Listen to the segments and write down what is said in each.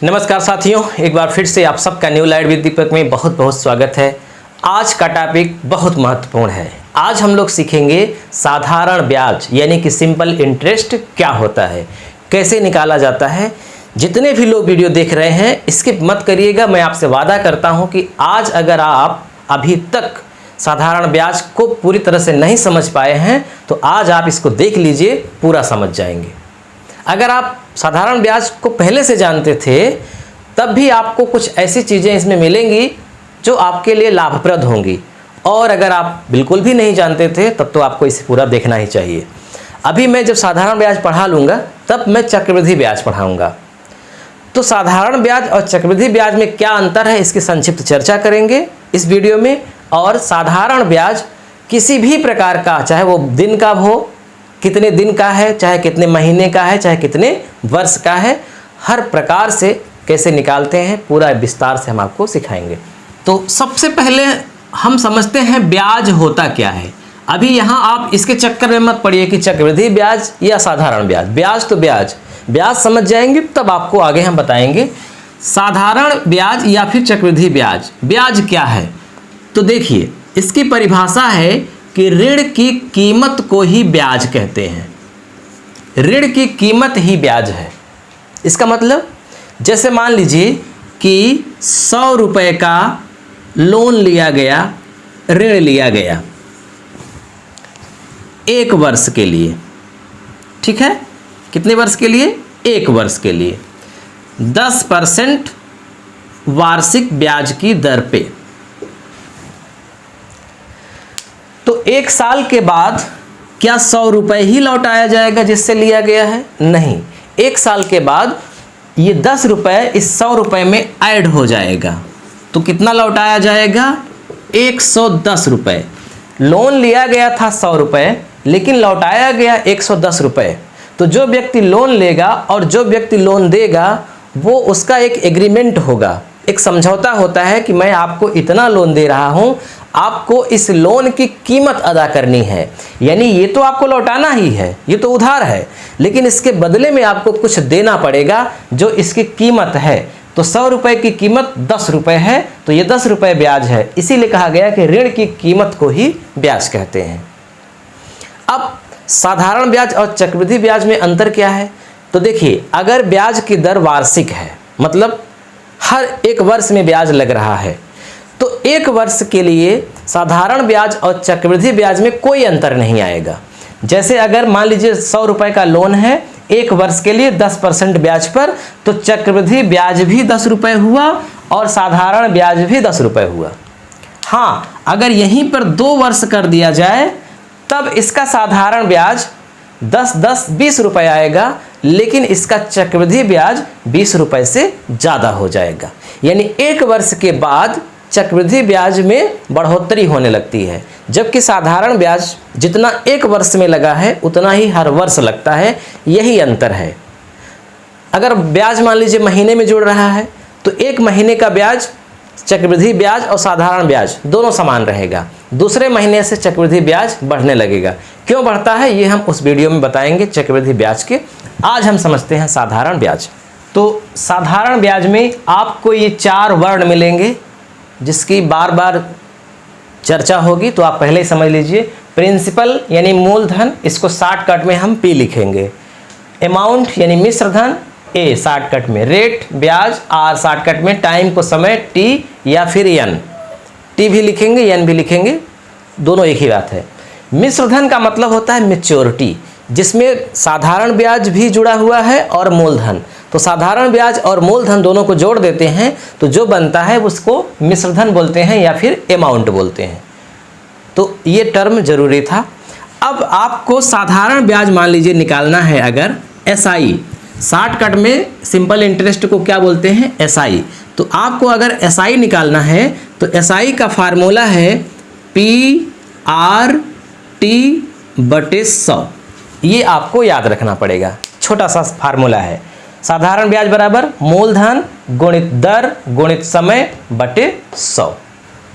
नमस्कार साथियों, एक बार फिर से आप सबका न्यू लाइट विद दीपक में बहुत बहुत स्वागत है। आज का टॉपिक बहुत महत्वपूर्ण है। आज हम लोग सीखेंगे साधारण ब्याज यानी कि सिंपल इंटरेस्ट क्या होता है, कैसे निकाला जाता है। जितने भी लोग वीडियो देख रहे हैं स्किप मत करिएगा। मैं आपसे वादा करता हूं कि आज अगर आप अभी तक साधारण ब्याज को पूरी तरह से नहीं समझ पाए हैं तो आज आप इसको देख लीजिए, पूरा समझ जाएंगे। अगर आप साधारण ब्याज को पहले से जानते थे तब भी आपको कुछ ऐसी चीज़ें इसमें मिलेंगी जो आपके लिए लाभप्रद होंगी, और अगर आप बिल्कुल भी नहीं जानते थे तब तो आपको इसे पूरा देखना ही चाहिए। अभी मैं जब साधारण ब्याज पढ़ा लूँगा तब मैं चक्रवृद्धि ब्याज पढ़ाऊँगा। तो साधारण ब्याज और चक्रवृद्धि ब्याज में क्या अंतर है इसकी संक्षिप्त चर्चा करेंगे इस वीडियो में। और साधारण ब्याज किसी भी प्रकार का, चाहे वो दिन का हो, कितने दिन का है, चाहे कितने महीने का है, चाहे कितने वर्ष का है, हर प्रकार से कैसे निकालते हैं पूरा विस्तार से हम आपको सिखाएंगे। तो सबसे पहले हम समझते हैं ब्याज होता क्या है। अभी यहाँ आप इसके चक्कर में मत पड़िए कि चक्रवृद्धि ब्याज या साधारण ब्याज। ब्याज तो ब्याज समझ जाएंगे तब आपको आगे हम बताएंगे साधारण ब्याज या फिर चक्रवृद्धि ब्याज। ब्याज क्या है तो देखिए, इसकी परिभाषा है कि ऋण की कीमत को ही ब्याज कहते हैं। ऋण की कीमत ही ब्याज है। इसका मतलब जैसे मान लीजिए कि 100 रुपये का लोन लिया गया, ऋण लिया गया 1 वर्ष के लिए, ठीक है। कितने वर्ष के लिए? 1 वर्ष के लिए 10% वार्षिक ब्याज की दर पे। तो 1 साल के बाद क्या 100 रुपये ही लौटाया जाएगा जिससे लिया गया है? नहीं, 1 साल के बाद ये 10 रुपये इस 100 रुपये में ऐड हो जाएगा। तो कितना लौटाया जाएगा? 110 रुपये। लोन लिया गया था 100 रुपये लेकिन लौटाया गया 110 रुपये। तो जो व्यक्ति लोन लेगा और जो व्यक्ति लोन देगा वो उसका एक एग्रीमेंट होगा, एक समझौता होता है कि मैं आपको इतना लोन दे रहा हूं, आपको इस लोन की कीमत अदा करनी है। यानी ये तो आपको लौटाना ही है, ये तो उधार है, लेकिन इसके बदले में आपको कुछ देना पड़ेगा जो इसकी कीमत है। तो 100 रुपये की कीमत 10 रुपये है, तो ये 10 रुपये ब्याज है। इसीलिए कहा गया कि ऋण की कीमत को ही ब्याज कहते हैं। अब साधारण ब्याज और चक्रवृद्धि ब्याज में अंतर क्या है तो देखिए, अगर ब्याज की दर वार्षिक है, मतलब हर 1 वर्ष में ब्याज लग रहा है, तो 1 वर्ष के लिए साधारण ब्याज और चक्रवृद्धि ब्याज में कोई अंतर नहीं आएगा। जैसे अगर मान लीजिए 100 रुपये का लोन है 1 वर्ष के लिए 10% ब्याज पर, तो चक्रवृद्धि ब्याज भी 10 रुपये हुआ और साधारण ब्याज भी 10 रुपये हुआ। हाँ, अगर यहीं पर 2 वर्ष कर दिया जाए तब इसका साधारण ब्याज 10-10-20 रुपये आएगा, लेकिन इसका चक्रवृद्धि ब्याज 20 रुपये से ज़्यादा हो जाएगा। यानी 1 वर्ष के बाद चक्रवृद्धि ब्याज में बढ़ोतरी होने लगती है, जबकि साधारण ब्याज जितना 1 वर्ष में लगा है उतना ही हर वर्ष लगता है। यही अंतर है। अगर ब्याज मान लीजिए महीने में जुड़ रहा है तो 1 महीने का ब्याज चक्रवृद्धि ब्याज और साधारण ब्याज दोनों समान रहेगा। दूसरे महीने से चक्रवृद्धि ब्याज बढ़ने लगेगा। क्यों बढ़ता है ये हम उस वीडियो में बताएंगे चक्रवृद्धि ब्याज के। आज हम समझते हैं साधारण ब्याज। तो साधारण ब्याज में आपको ये 4 वर्ण मिलेंगे जिसकी बार बार चर्चा होगी, तो आप पहले ही समझ लीजिए। प्रिंसिपल यानी मूलधन, इसको शॉर्टकट में हम P लिखेंगे। अमाउंट यानी मिश्रधन, A शॉर्टकट में। रेट ब्याज, R शॉर्टकट में। टाइम को समय, T या फिर N। T भी लिखेंगे N भी लिखेंगे, दोनों एक ही बात है। मिश्रधन का मतलब होता है मैच्योरिटी, जिसमें साधारण ब्याज भी जुड़ा हुआ है और मूलधन। तो साधारण ब्याज और मूलधन दोनों को जोड़ देते हैं तो जो बनता है उसको मिश्रधन बोलते हैं या फिर अमाउंट बोलते हैं। तो ये टर्म जरूरी था। अब आपको साधारण ब्याज मान लीजिए निकालना है अगर SI, शॉर्टकट में सिंपल इंटरेस्ट को क्या बोलते हैं? SI। तो आपको अगर SI निकालना है तो SI का फार्मूला है PRT/100। ये आपको याद रखना पड़ेगा, छोटा सा फार्मूला है। साधारण ब्याज बराबर मूलधन गुणित दर गुणित समय बटे 100।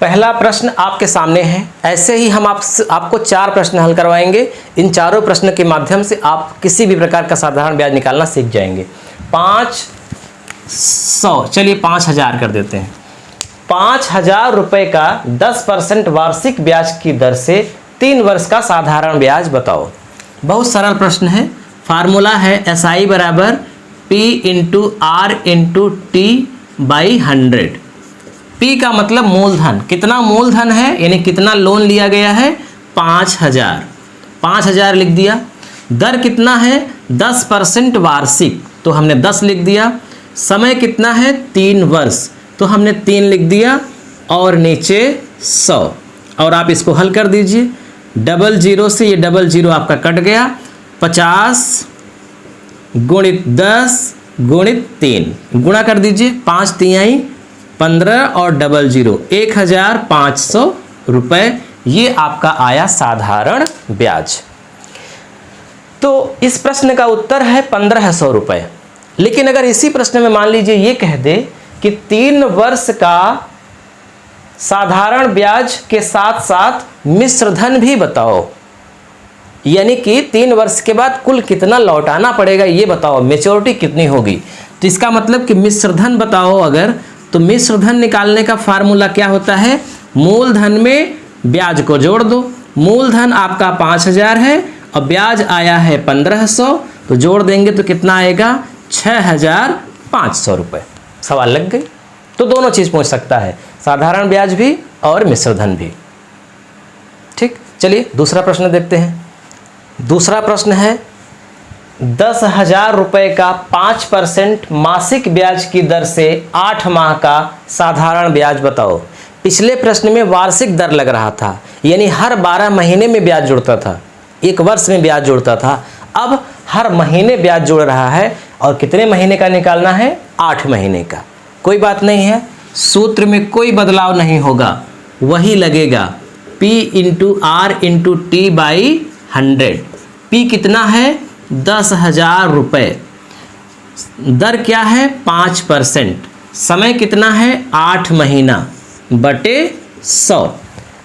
पहला प्रश्न आपके सामने है। ऐसे ही हम आपको 4 प्रश्न हल करवाएंगे। इन चारों प्रश्न के माध्यम से आप किसी भी प्रकार का साधारण ब्याज निकालना सीख जाएंगे। 5 100, चलिए 5000 कर देते हैं। 5000 रुपये का 10% वार्षिक ब्याज की दर से 3 वर्ष का साधारण ब्याज बताओ। बहुत सरल प्रश्न है। फार्मूला है SI बराबर P into R into T by 100। P का मतलब मूलधन, कितना मूलधन है यानी कितना लोन लिया गया है, 5000। 5000 लिख दिया। दर कितना है, 10% वार्षिक, तो हमने 10 लिख दिया। समय कितना है, 3 वर्ष, तो हमने 3 लिख दिया। और नीचे 100। और आप इसको हल कर दीजिए। 00 से ये 00 आपका कट गया। 50 गुणित 10 गुणित 3 गुणा कर दीजिए। 5 तिहाई 15 और 00 1500 रुपये, ये आपका आया साधारण ब्याज। तो इस प्रश्न का उत्तर है 1500 रुपये। लेकिन अगर इसी प्रश्न में मान लीजिए ये कह दे कि 3 वर्ष का साधारण ब्याज के साथ साथ मिश्र धन भी बताओ, यानी कि 3 वर्ष के बाद कुल कितना लौटाना पड़ेगा ये बताओ, मैच्योरिटी कितनी होगी। तो इसका मतलब कि मिश्र धन बताओ अगर, तो मिश्र धन निकालने का फार्मूला क्या होता है, मूलधन में ब्याज को जोड़ दो। मूलधन आपका 5000 है और ब्याज आया है 1500, तो जोड़ देंगे तो कितना आएगा, 6500 रुपये। सवाल लग गई। तो दोनों चीज़ पूछ सकता है, साधारण ब्याज भी और मिश्र धन भी। ठीक, चलिए दूसरा प्रश्न देखते हैं। दूसरा प्रश्न है 10,000 रुपये का 5% मासिक ब्याज की दर से 8 माह का साधारण ब्याज बताओ। पिछले प्रश्न में वार्षिक दर लग रहा था, यानी हर 12 महीने में ब्याज जुड़ता था, 1 वर्ष में ब्याज जुड़ता था। अब हर महीने ब्याज जुड़ रहा है और कितने महीने का निकालना है, 8 महीने का। कोई बात नहीं है, सूत्र में कोई बदलाव नहीं होगा, वही लगेगा P into R into T by 100। P कितना है, 10,000 रुपये। दर क्या है, 5%। समय कितना है, 8 महीना बटे 100।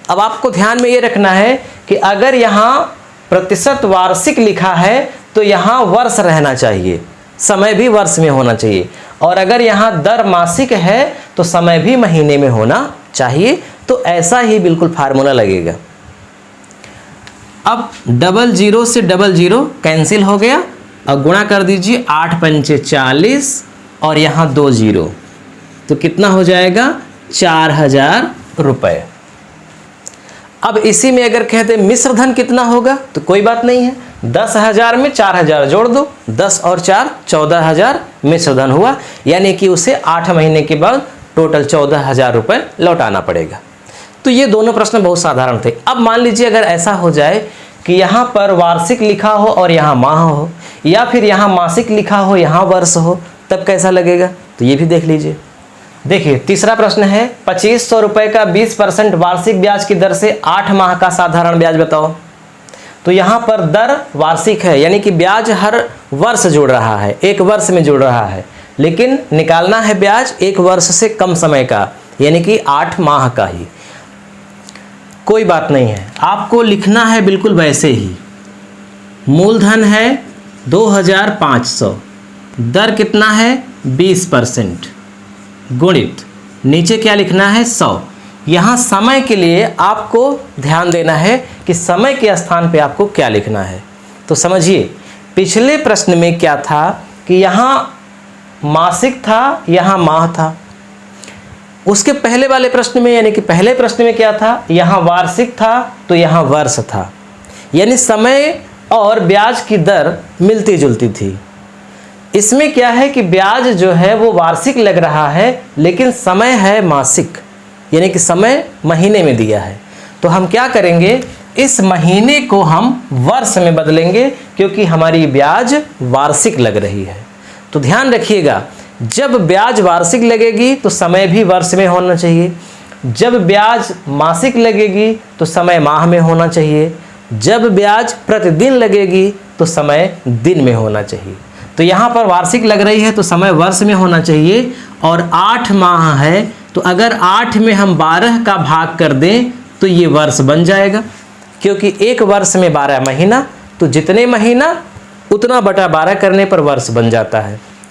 अब आपको ध्यान में ये रखना है कि अगर यहाँ प्रतिशत वार्षिक लिखा है तो यहाँ वर्ष रहना चाहिए, समय भी वर्ष में होना चाहिए। और अगर यहाँ दर मासिक है तो समय भी महीने में होना चाहिए। तो ऐसा ही बिल्कुल फार्मूला लगेगा। अब 00 से 00 कैंसिल हो गया और गुणा कर दीजिए, 8 पंचे 40 और यहाँ 2 0, तो कितना हो जाएगा, 4000 रुपये। अब इसी में अगर कहते मिश्र धन कितना होगा, तो कोई बात नहीं है, 10,000 में 4000 जोड़ दो, 10 और 4 14,000 मिश्र धन हुआ, यानी कि उसे 8 महीने के बाद टोटल 14,000 रुपये लौटाना पड़ेगा। तो ये दोनों प्रश्न बहुत साधारण थे। अब मान लीजिए अगर ऐसा हो जाए कि यहाँ पर वार्षिक लिखा हो और यहाँ माह हो, या फिर यहाँ मासिक लिखा हो यहाँ वर्ष हो, तब कैसा लगेगा, तो ये भी देख लीजिए। देखिए तीसरा प्रश्न है 2500 रुपये का 20% वार्षिक ब्याज की दर से 8 माह का साधारण ब्याज बताओ। तो यहाँ पर दर वार्षिक है, यानी कि ब्याज हर वर्ष जुड़ रहा है, 1 वर्ष में जुड़ रहा है, लेकिन निकालना है ब्याज 1 वर्ष से कम समय का, यानी कि 8 माह का ही। कोई बात नहीं है, आपको लिखना है बिल्कुल वैसे ही। मूलधन है 2500, दर कितना है 20%, गुणित नीचे क्या लिखना है 100। यहाँ समय के लिए आपको ध्यान देना है कि समय के स्थान पे आपको क्या लिखना है। तो समझिए पिछले प्रश्न में क्या था कि यहाँ मासिक था, यहाँ माह था। उसके पहले वाले प्रश्न में, यानी कि पहले प्रश्न में क्या था, यहाँ वार्षिक था तो यहाँ वर्ष था, यानी समय और ब्याज की दर मिलती जुलती थी। इसमें क्या है कि ब्याज जो है वो वार्षिक लग रहा है, लेकिन समय है मासिक, यानी कि समय महीने में दिया है। तो हम क्या करेंगे, इस महीने को हम वर्ष में बदलेंगे, क्योंकि हमारी ब्याज वार्षिक लग रही है। तो ध्यान रखिएगा, जब ब्याज वार्षिक लगेगी तो समय भी वर्ष में होना चाहिए, जब ब्याज मासिक लगेगी तो समय माह में होना चाहिए, जब ब्याज प्रतिदिन लगेगी तो समय दिन में होना चाहिए। तो यहाँ पर वार्षिक लग रही है तो समय वर्ष में होना चाहिए, और 8 माह है तो अगर 8 में हम 12 का भाग कर दें तो ये वर्ष बन जाएगा, क्योंकि 1 वर्ष में 12 महीना, तो जितने महीना उतना बटा 12 करने पर वर्ष बन जाता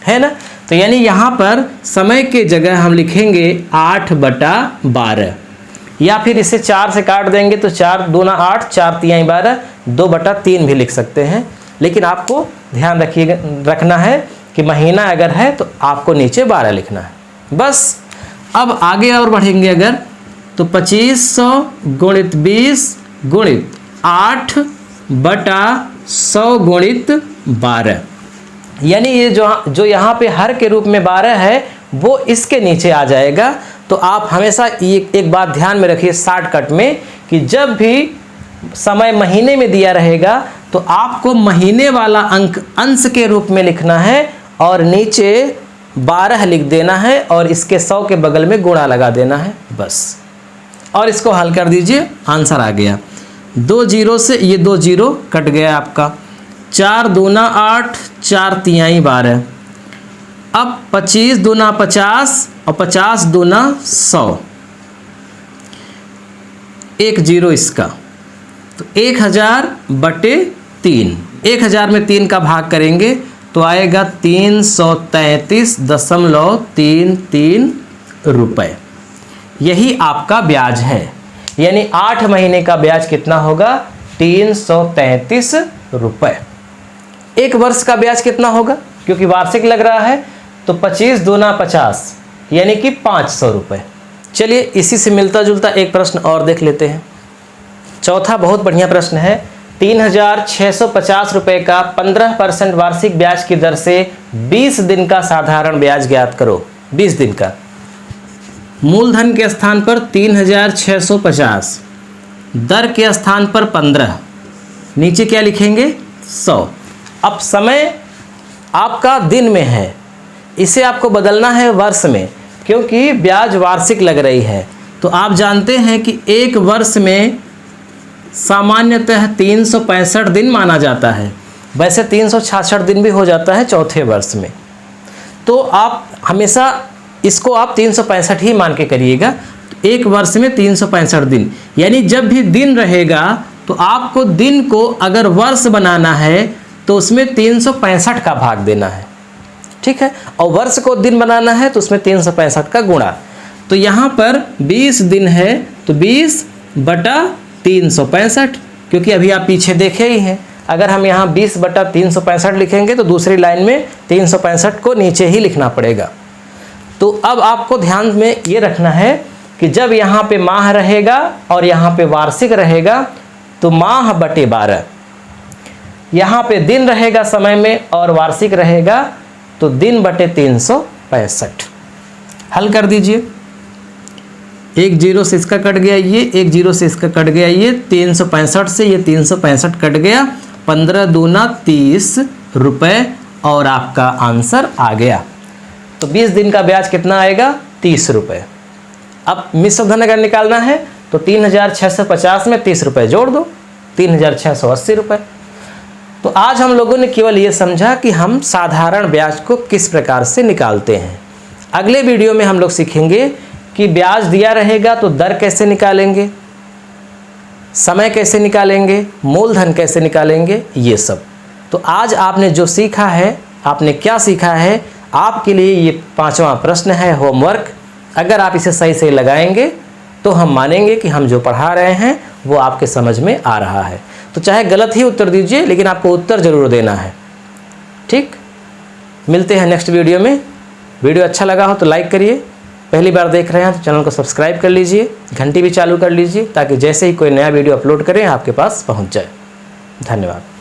है ना। तो यानी यहाँ पर समय के जगह हम लिखेंगे 8/12, या फिर इसे 4 से काट देंगे तो 4 दूना 8, 4 तिहाई 12, 2/3 भी लिख सकते हैं। लेकिन आपको ध्यान रखना है कि महीना अगर है तो आपको नीचे 12 लिखना है बस। अब आगे और बढ़ेंगे अगर, तो 2500 गुणित 20 गुणित 8/100 गुणित 12, यानी ये जो यहाँ पे हर के रूप में 12 है वो इसके नीचे आ जाएगा। तो आप हमेशा एक बात ध्यान में रखिए शॉर्टकट में, कि जब भी समय महीने में दिया रहेगा तो आपको महीने वाला अंक अंश के रूप में लिखना है और नीचे 12 लिख देना है और इसके 100 के बगल में गुणा लगा देना है बस। और इसको हल कर दीजिए, आंसर आ गया। 2 जीरो से ये 2 जीरो कट गया आपका, 4 दूना 8, 4 तिहाई 12। अब 25 दूना 50 और 50 दूना 100, 1 जीरो इसका, तो 1000/3, 1000 में 3 का भाग करेंगे तो आएगा 333.33 रुपये। यही आपका ब्याज है, यानी 8 महीने का ब्याज कितना होगा? 333 रुपये। 1 वर्ष का ब्याज कितना होगा? क्योंकि वार्षिक लग रहा है तो 25 दूना 50 यानी कि 500 रुपये। चलिए इसी से मिलता जुलता एक प्रश्न और देख लेते हैं। चौथा बहुत बढ़िया प्रश्न है। 3650 रुपये का 15% वार्षिक ब्याज की दर से 20 दिन का साधारण ब्याज ज्ञात करो। 20 दिन का मूलधन के स्थान पर 3650, दर के स्थान पर 15, नीचे क्या लिखेंगे? 100। अब समय आपका दिन में है, इसे आपको बदलना है वर्ष में, क्योंकि ब्याज वार्षिक लग रही है। तो आप जानते हैं कि एक वर्ष में सामान्यतः 365 दिन माना जाता है, वैसे 366 दिन भी हो जाता है चौथे वर्ष में। तो आप हमेशा इसको आप 365 ही मान के करिएगा। तो एक वर्ष में 365 दिन, यानी जब भी दिन रहेगा तो आपको दिन को अगर वर्ष बनाना है तो उसमें 365 का भाग देना है, ठीक है। और वर्ष को दिन बनाना है तो उसमें 365 का गुणा। तो यहाँ पर 20 दिन है तो 20/365, क्योंकि अभी आप पीछे देखे ही हैं। अगर हम यहाँ 20/365 लिखेंगे तो दूसरी लाइन में 365 को नीचे ही लिखना पड़ेगा। तो अब आपको ध्यान में ये रखना है कि जब यहाँ पे माह रहेगा और यहाँ पे वार्षिक रहेगा तो माह बटे 12, यहाँ पे दिन रहेगा समय में और वार्षिक रहेगा तो दिन बटे 365। हल कर दीजिए। 1 जीरो से इसका कट गया ये, 1 जीरो से इसका कट गया ये, 365 से ये 365 कट गया, 15 दूना 30 रुपये और आपका आंसर आ गया। तो 20 दिन का ब्याज कितना आएगा? 30 रुपये। अब मिश्र धन अगर निकालना है तो 3650 में 30 रुपये जोड़ दो, 3680 रुपये। तो आज हम लोगों ने केवल ये समझा कि हम साधारण ब्याज को किस प्रकार से निकालते हैं। अगले वीडियो में हम लोग सीखेंगे कि ब्याज दिया रहेगा तो दर कैसे निकालेंगे, समय कैसे निकालेंगे, मूलधन कैसे निकालेंगे, ये सब। तो आज आपने जो सीखा है, आपने क्या सीखा है, आपके लिए ये 5वां प्रश्न है होमवर्क। अगर आप इसे सही से लगाएंगे तो हम मानेंगे कि हम जो पढ़ा रहे हैं वो आपके समझ में आ रहा है। तो चाहे गलत ही उत्तर दीजिए, लेकिन आपको उत्तर ज़रूर देना है, ठीक। मिलते हैं नेक्स्ट वीडियो में। वीडियो अच्छा लगा हो तो लाइक करिए, पहली बार देख रहे हैं तो चैनल को सब्सक्राइब कर लीजिए, घंटी भी चालू कर लीजिए ताकि जैसे ही कोई नया वीडियो अपलोड करें आपके पास पहुंच जाए। धन्यवाद।